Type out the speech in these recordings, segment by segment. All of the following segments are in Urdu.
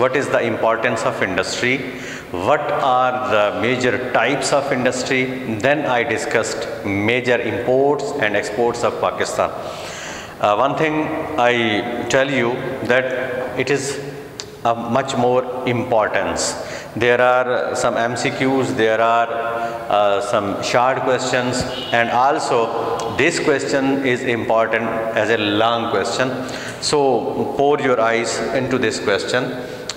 what is the importance of industry, what are the major types of industry. Then I discussed major imports and exports of Pakistan. One thing I tell you that it is of much more importance. There are some MCQs, there are some short questions, and also this question is important as a long question. So pour your eyes into this question.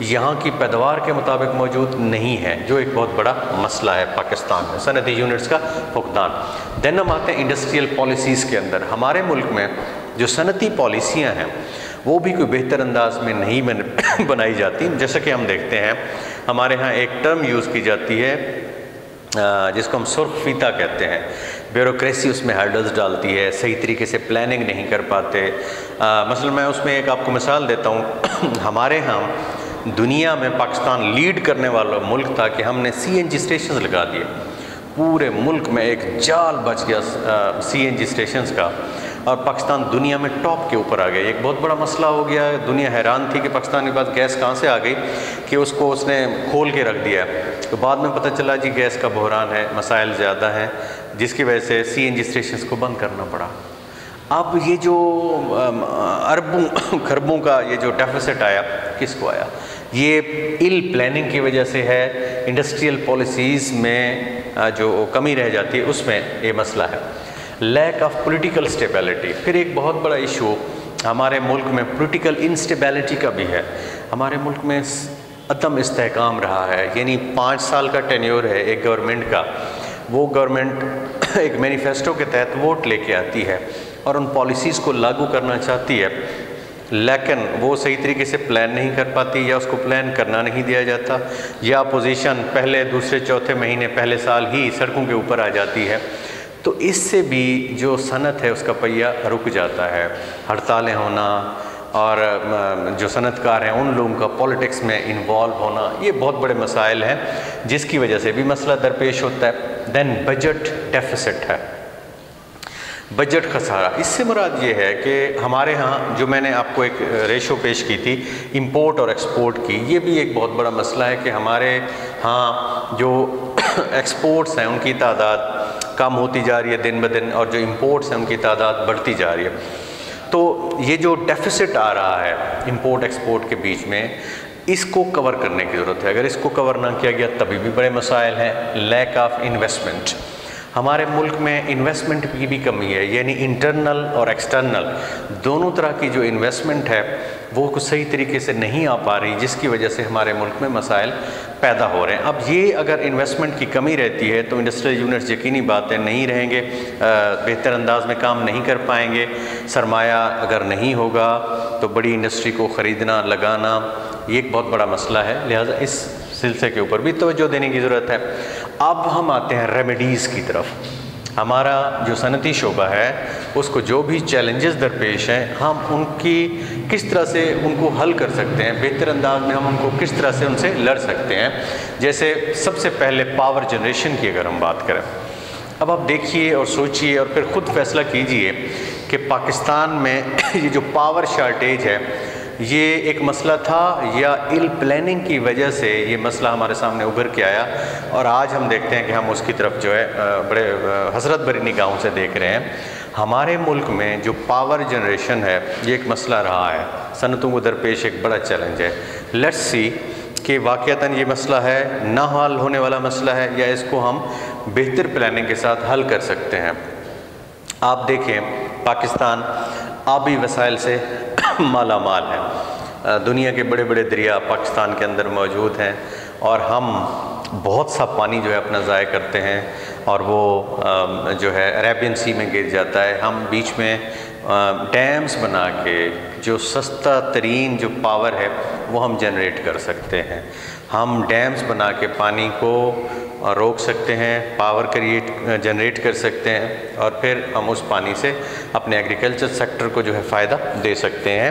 یہاں کی پیداوار کے مطابق موجود نہیں ہے، جو ایک بہت بڑا مسئلہ ہے پاکستان میں، صنعتی یونٹس کا فقدان۔ دین ہم آتے ہیں انڈسٹریل پالیسیز کے اندر۔ ہمارے ملک میں جو صنعتی پالیسیاں ہیں وہ بھی کوئی بہتر انداز میں نہیں بنائی جاتی۔ جیسا کہ ہم دیکھتے ہیں ہمارے ہاں ایک ٹرم یوز کی جاتی ہے جس کو ہم سرخ فیتا کہتے ہیں۔ بیوروکریسی اس میں ہرڈلز ڈالتی ہے، صحیح طریقے سے پلاننگ نہیں کر پاتے۔ مثلا میں اس میں ایک آپ کو مثال دیتا ہوں، ہمارے ہاں دنیا میں پاکستان لیڈ کرنے والا ملک تھا کہ ہم نے سی این جی اسٹیشنز لگا دیے، پورے ملک میں ایک جال بچ گیا سی این جی اسٹیشنز کا، اور پاکستان دنیا میں ٹاپ کے اوپر آ گیا۔ ایک بہت بڑا مسئلہ ہو گیا، دنیا حیران تھی کہ پاکستان کے پاس گیس کہاں سے آ گئی کہ اس کو اس نے کھول کے رکھ دیا۔ تو بعد میں پتہ چلا جی گیس کا بحران ہے، مسائل زیادہ ہیں، جس کی وجہ سے سی این جی اسٹیشنز کو بند کرنا پڑا۔ اب یہ جو اربوں خربوں کا یہ جو ڈیفیسٹ آیا، کس کو آیا؟ یہ ایل پلاننگ کی وجہ سے ہے، انڈسٹریل پالیسیز میں جو کمی رہ جاتی ہے اس میں یہ مسئلہ ہے۔ لیک آف پولیٹیکل اسٹیبلٹی، پھر ایک بہت بڑا ایشو ہمارے ملک میں پولیٹیکل انسٹیبلٹی کا بھی ہے۔ ہمارے ملک میں عدم استحکام رہا ہے، یعنی 5 سال کا ٹینیور ہے ایک گورنمنٹ کا، وہ گورنمنٹ ایک مینیفیسٹو کے تحت ووٹ لے کے آتی ہے اور ان پالیسیز کو لاگو کرنا چاہتی ہے، لیکن وہ صحیح طریقے سے پلان نہیں کر پاتی، یا اس کو پلان کرنا نہیں دیا جاتا، یا اپوزیشن پہلے دوسرے چوتھے مہینے پہلے سال ہی سڑکوں کے اوپر آ جاتی ہے۔ تو اس سے بھی جو صنعت ہے اس کا پہیہ رک جاتا ہے۔ ہڑتالیں ہونا اور جو صنعت کار ہیں ان لوگوں کا پولیٹکس میں انوالو ہونا، یہ بہت بڑے مسائل ہیں جس کی وجہ سے بھی مسئلہ درپیش ہوتا ہے۔ دین بجٹ ڈیفیسٹ ہے، بجٹ خسارہ۔ اس سے مراد یہ ہے کہ ہمارے ہاں جو میں نے آپ کو ایک ریشو پیش کی تھی امپورٹ اور ایکسپورٹ کی، یہ بھی ایک بہت بڑا مسئلہ ہے کہ ہمارے ہاں جو ایکسپورٹس ہیں ان کی تعداد کم ہوتی جا رہی ہے دن بدن، اور جو امپورٹس ہیں ان کی تعداد بڑھتی جا رہی ہے۔ تو یہ جو ڈیفیسٹ آ رہا ہے امپورٹ ایکسپورٹ کے بیچ میں، اس کو کور کرنے کی ضرورت ہے۔ اگر اس کو کور نہ کیا گیا تبھی بھی بڑے مسائل ہیں۔ لیک آف انویسٹمنٹ، ہمارے ملک میں انویسٹمنٹ کی بھی کمی ہے، یعنی انٹرنل اور ایکسٹرنل دونوں طرح کی جو انویسٹمنٹ ہے وہ کچھ صحیح طریقے سے نہیں آ پا رہی، جس کی وجہ سے ہمارے ملک میں مسائل پیدا ہو رہے ہیں۔ اب یہ اگر انویسٹمنٹ کی کمی رہتی ہے تو انڈسٹریل یونٹس یقینی بات ہے نہیں رہیں گے، بہتر انداز میں کام نہیں کر پائیں گے۔ سرمایہ اگر نہیں ہوگا تو بڑی انڈسٹری کو خریدنا لگانا یہ ایک بہت بڑا مسئلہ ہے، لہٰذا اس سلسلے کے اوپر بھی توجہ دینے کی ضرورت ہے۔ اب ہم آتے ہیں ریمیڈیز کی طرف۔ ہمارا جو صنعتی شعبہ ہے اس کو جو بھی چیلنجز درپیش ہیں ہم ان کی کس طرح سے ان کو حل کر سکتے ہیں، بہتر انداز میں ہم ان کو کس طرح سے ان سے لڑ سکتے ہیں۔ جیسے سب سے پہلے پاور جنریشن کی اگر ہم بات کریں، اب آپ دیکھیے اور سوچئے اور پھر خود فیصلہ کیجئے کہ پاکستان میں یہ جو پاور شارٹیج ہے یہ ایک مسئلہ تھا یا ایل پلاننگ کی وجہ سے یہ مسئلہ ہمارے سامنے ابھر کے آیا، اور آج ہم دیکھتے ہیں کہ ہم اس کی طرف جو ہے بڑے حسرت بھری نگاہوں سے دیکھ رہے ہیں۔ ہمارے ملک میں جو پاور جنریشن ہے یہ ایک مسئلہ رہا ہے، صنعتوں کو درپیش ایک بڑا چیلنج ہے۔ لیٹس سی کہ واقعتاً یہ مسئلہ ہے نہ حل ہونے والا مسئلہ ہے یا اس کو ہم بہتر پلاننگ کے ساتھ حل کر سکتے ہیں۔ آپ دیکھیں پاکستان آبی وسائل سے مالا مال ہے، دنیا کے بڑے بڑے دریا پاکستان کے اندر موجود ہیں، اور ہم بہت سا پانی جو ہے اپنا ضائع کرتے ہیں اور وہ جو ہے عربین سی میں گر جاتا ہے۔ ہم بیچ میں ڈیمز بنا کے جو سستا ترین جو پاور ہے وہ ہم جنریٹ کر سکتے ہیں۔ ہم ڈیمز بنا کے پانی کو روک سکتے ہیں، پاور جنریٹ کر سکتے ہیں، اور پھر ہم اس پانی سے اپنے ایگریکلچر سیکٹر کو جو ہے فائدہ دے سکتے ہیں۔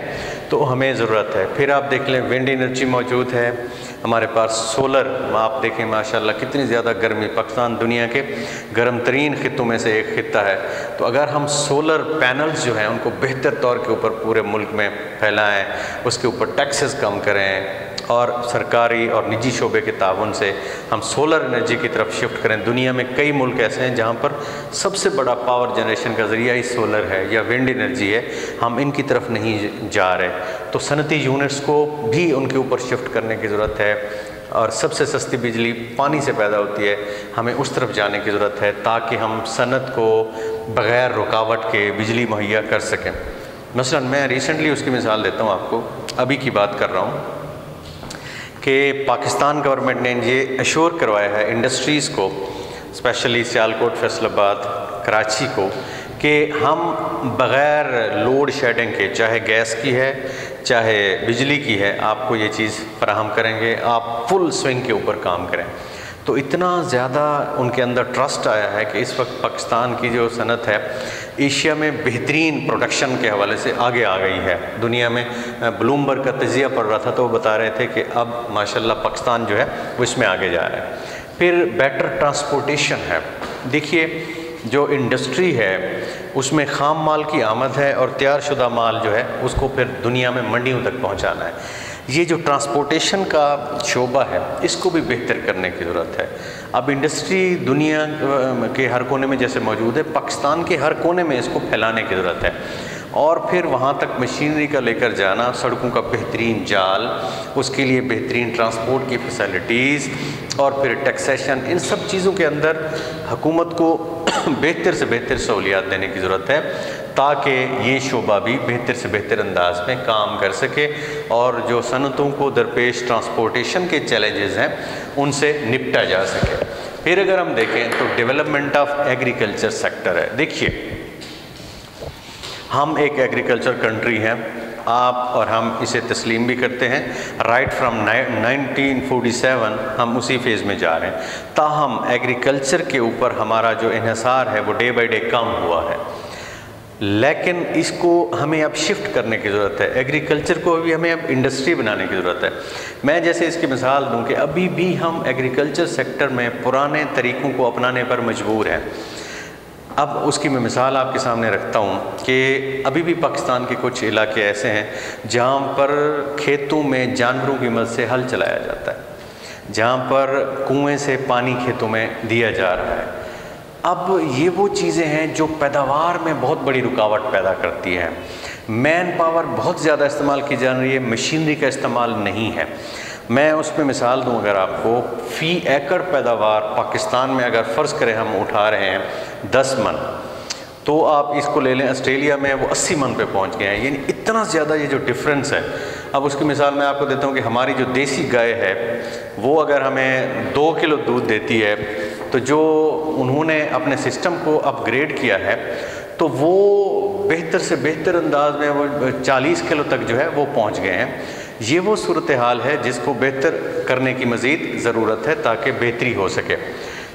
تو ہمیں ضرورت ہے۔ پھر آپ دیکھ لیں ونڈ انرجی موجود ہے ہمارے پاس، سولر، آپ دیکھیں ماشاءاللہ کتنی زیادہ گرمی، پاکستان دنیا کے گرم ترین خطوں میں سے ایک خطہ ہے۔ تو اگر ہم سولر پینلز جو ہیں ان کو بہتر طور کے اوپر پورے ملک میں پھیلائیں، اس کے اوپر ٹیکسز کم کریں، اور سرکاری اور نجی شعبے کے تعاون سے ہم سولر انرجی کی طرف شفٹ کریں۔ دنیا میں کئی ملک ایسے ہیں جہاں پر سب سے بڑا پاور جنریشن کا ذریعہ ہی سولر ہے یا ونڈ انرجی ہے، ہم ان کی طرف نہیں جا رہے۔ تو صنعتی یونٹس کو بھی ان کے اوپر شفٹ کرنے کی ضرورت ہے، اور سب سے سستی بجلی پانی سے پیدا ہوتی ہے، ہمیں اس طرف جانے کی ضرورت ہے تاکہ ہم صنعت کو بغیر رکاوٹ کے بجلی مہیا کر سکیں۔ مثلا میں ریسنٹلی اس کی مثال دیتا ہوں آپ کو، ابھی کی بات کر رہا ہوں، کہ پاکستان گورنمنٹ نے یہ ایشور کروایا ہے انڈسٹریز کو، اسپیشلی سیالکوٹ، فیصل آباد، کراچی کو، کہ ہم بغیر لوڈ شیڈنگ کے، چاہے گیس کی ہے چاہے بجلی کی ہے، آپ کو یہ چیز فراہم کریں گے، آپ فل سوئنگ کے اوپر کام کریں۔ تو اتنا زیادہ ان کے اندر ٹرسٹ آیا ہے کہ اس وقت پاکستان کی جو صنعت ہے ایشیا میں بہترین پروڈکشن کے حوالے سے آگے آ گئی ہے دنیا میں۔ بلومبرگ کا تجزیہ پڑھ رہا تھا تو وہ بتا رہے تھے کہ اب ماشاءاللہ پاکستان جو ہے وہ اس میں آگے جا رہا ہے۔ پھر بیٹر ٹرانسپورٹیشن ہے۔ دیکھیے جو انڈسٹری ہے اس میں خام مال کی آمد ہے اور تیار شدہ مال جو ہے اس کو پھر دنیا میں منڈیوں تک پہنچانا ہے۔ یہ جو ٹرانسپورٹیشن کا شعبہ ہے اس کو بھی بہتر کرنے کی ضرورت ہے۔ اب انڈسٹری دنیا کے ہر کونے میں جیسے موجود ہے، پاکستان کے ہر کونے میں اس کو پھیلانے کی ضرورت ہے، اور پھر وہاں تک مشینری کا لے کر جانا، سڑکوں کا بہترین جال، اس کے لیے بہترین ٹرانسپورٹ کی فیسلٹیز، اور پھر ٹیکسیشن، ان سب چیزوں کے اندر حکومت کو بہتر سے بہتر سہولیات دینے کی ضرورت ہے تاکہ یہ شعبہ بھی بہتر سے بہتر انداز میں کام کر سکے اور جو صنعتوں کو درپیش ٹرانسپورٹیشن کے چیلنجز ہیں ان سے نپٹا جا سکے۔ پھر اگر ہم دیکھیں تو ڈیولپمنٹ آف ایگریکلچر سیکٹر ہے۔ دیکھیے ہم ایک ایگریکلچر کنٹری ہیں، آپ اور ہم اسے تسلیم بھی کرتے ہیں۔ رائٹ فرام 1947 ہم اسی فیز میں جا رہے ہیں، تاہم ایگریکلچر کے اوپر ہمارا جو انحصار ہے وہ ڈے بائی ڈے کم ہوا ہے، لیکن اس کو ہمیں اب شفٹ کرنے کی ضرورت ہے۔ ایگریکلچر کو بھی ہمیں اب انڈسٹری بنانے کی ضرورت ہے۔ میں جیسے اس کی مثال دوں کہ ابھی بھی ہم ایگریکلچر سیکٹر میں پرانے طریقوں کو اپنانے پر مجبور ہیں۔ اب اس کی میں مثال آپ کے سامنے رکھتا ہوں کہ ابھی بھی پاکستان کے کچھ علاقے ایسے ہیں جہاں پر کھیتوں میں جانوروں کی مدد سے ہل چلایا جاتا ہے، جہاں پر کنویں سے پانی کھیتوں میں دیا جا رہا ہے۔ اب یہ وہ چیزیں ہیں جو پیداوار میں بہت بڑی رکاوٹ پیدا کرتی ہیں۔ مین پاور بہت زیادہ استعمال کی جا رہی ہے، مشینری کا استعمال نہیں ہے۔ میں اس پہ مثال دوں اگر آپ کو، فی ایکڑ پیداوار پاکستان میں اگر فرض کریں ہم اٹھا رہے ہیں 10 من، تو آپ اس کو لے لیں آسٹریلیا میں وہ 80 من پہ پہنچ گئے ہیں، یعنی اتنا زیادہ یہ جو ڈفرینس ہے۔ اب اس کی مثال میں آپ کو دیتا ہوں کہ ہماری جو دیسی گائے ہے وہ اگر ہمیں 2 کلو دودھ دیتی ہے تو جو انہوں نے اپنے سسٹم کو اپ گریڈ کیا ہے تو وہ بہتر سے بہتر انداز میں وہ 40 کلو تک جو ہے وہ پہنچ گئے ہیں۔ یہ وہ صورتحال ہے جس کو بہتر کرنے کی مزید ضرورت ہے تاکہ بہتری ہو سکے۔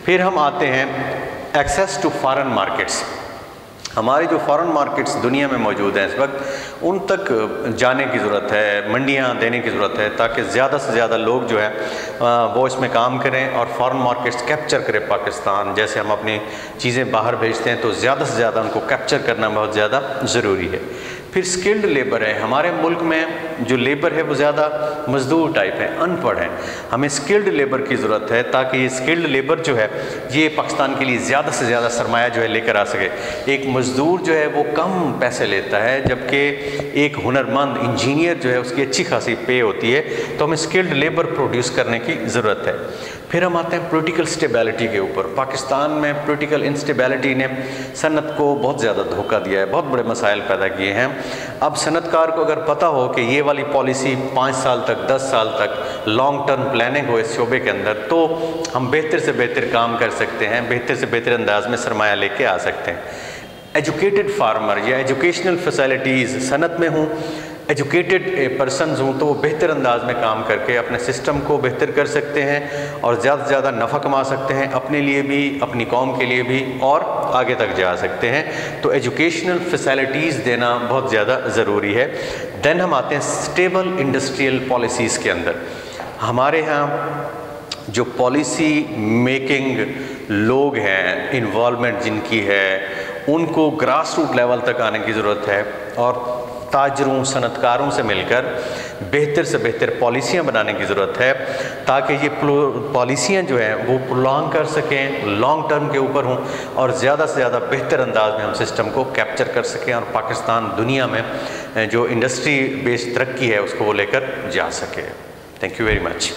پھر ہم آتے ہیں ایکسیس ٹو فارن مارکیٹس۔ ہماری جو فارن مارکیٹس دنیا میں موجود ہیں اس وقت، ان تک جانے کی ضرورت ہے، منڈیاں دینے کی ضرورت ہے تاکہ زیادہ سے زیادہ لوگ جو ہے وہ اس میں کام کریں اور فارن مارکیٹس کیپچر کرے پاکستان۔ جیسے ہم اپنی چیزیں باہر بھیجتے ہیں تو زیادہ سے زیادہ ان کو کیپچر کرنا بہت زیادہ ضروری ہے۔ پھر سکلڈ لیبر ہے۔ ہمارے ملک میں جو لیبر ہے وہ زیادہ مزدور ٹائپ ہے، ان پڑھ ہیں۔ ہمیں سکلڈ لیبر کی ضرورت ہے تاکہ یہ سکلڈ لیبر جو ہے یہ پاکستان کے لیے زیادہ سے زیادہ سرمایہ جو ہے لے کر آ سکے۔ ایک مزدور جو ہے وہ کم پیسے لیتا ہے، جبکہ ایک ہنرمند انجینئر جو ہے اس کی اچھی خاصی پے ہوتی ہے، تو ہمیں سکلڈ لیبر پروڈیوس کرنے کی ضرورت ہے۔ پھر ہم آتے ہیں پولیٹیکل سٹیبلٹی کے اوپر۔ پاکستان میں پولیٹیکل انسٹیبلٹی نے صنعت کو بہت زیادہ دھوکہ دیا ہے، بہت بڑے مسائل پیدا کیے ہیں۔ اب صنعت کار کو اگر پتہ ہو کہ یہ والی پالیسی 5 سال تک 10 سال تک لانگ ٹرم پلاننگ ہو اس شعبے کے اندر، تو ہم بہتر سے بہتر کام کر سکتے ہیں، بہتر سے بہتر انداز میں سرمایہ لے کے آ سکتے ہیں۔ ایجوکیٹڈ فارمر یا ایجوکیشنل فیسلٹیز صنعت میں ہوں، ایجوکیٹڈ پرسنز ہوں تو وہ بہتر انداز میں کام کر کے اپنے سسٹم کو بہتر کر سکتے ہیں اور زیادہ سے زیادہ نفع کما سکتے ہیں، اپنے لیے بھی، اپنی قوم کے لیے بھی، اور آگے تک جا سکتے ہیں۔ تو ایجوکیشنل فیسلٹیز دینا بہت زیادہ ضروری ہے۔ دین ہم آتے ہیں اسٹیبل انڈسٹریل پالیسیز کے اندر۔ ہمارے ہاں جو پالیسی میکنگ لوگ ہیں، انوالومنٹ جن کی ہے، ان کو گراس روٹ لیول تک آنے کی ضرورت ہے اور تاجروں، صنعت کاروں سے مل کر بہتر سے بہتر پالیسیاں بنانے کی ضرورت ہے تاکہ یہ پالیسیاں جو ہیں وہ پرولانگ کر سکیں، لانگ ٹرم کے اوپر ہوں اور زیادہ سے زیادہ بہتر انداز میں ہم سسٹم کو کیپچر کر سکیں اور پاکستان دنیا میں جو انڈسٹری بیسڈ ترقی ہے اس کو وہ لے کر جا سکے۔ Thank you very much.